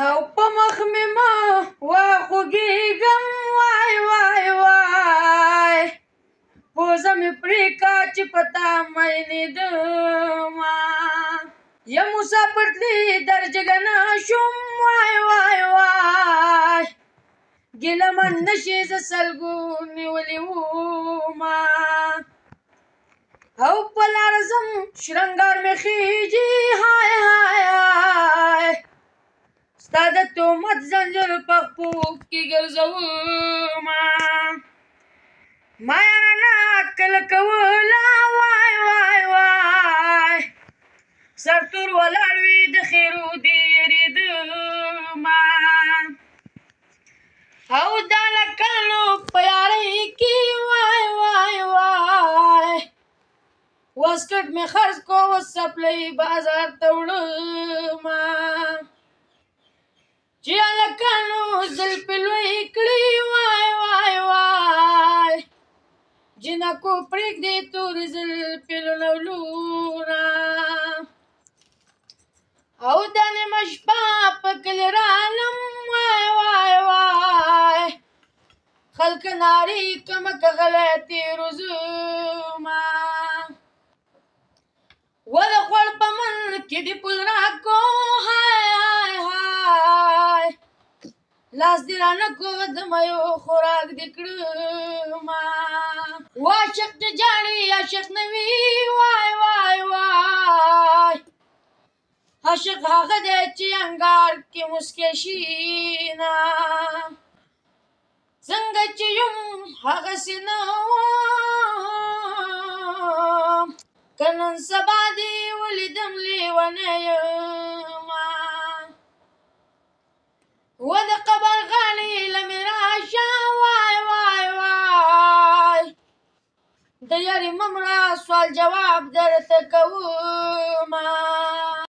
او په مخ مې ما واخوږېږم وای وای وای پوزه مې پرې کا چې په تا مینېدمه یم مسافر تلي درجګه نه شوم وای وای وای ګیله من نشي زه سلګو نیولې ومه او په لاره ځم شرنګار مې خیږي های های های ستا د تهمت زنجیر په خپو کې ګرځومه ما یارانه کله کوله وای وای وای سرتور ولاړ وي د خیرو دې یېرېدمه او د هلکانو په یارۍ کې وای وای وای واسکټ مې خرڅ کو اوس څپلۍ بازار ته وړمه چې هلکانو زلفې لوی کړي وای وای وای جنکو پرېږدي تورې زلفې لوڼه او دا نیمه شپه په کلي رالم وای وای وای خلک نارې کمه که غلی تېرو زما و د خوړ په من کې دې پل راکو های های های لاس دې رانه کو د میو خوراک دې کړمه و عاشق چې جاړي عاشق نه وي وای وای وای عاشق هغه دی چې انګار کې مسکی شي نه څنګه چې یم هغسې نه وم که نن سبا دې ولیدم لیونی یمه و د قبر غاړې له مې راشه وای وای وای د یارې مه مړه سوال جواب درته کومه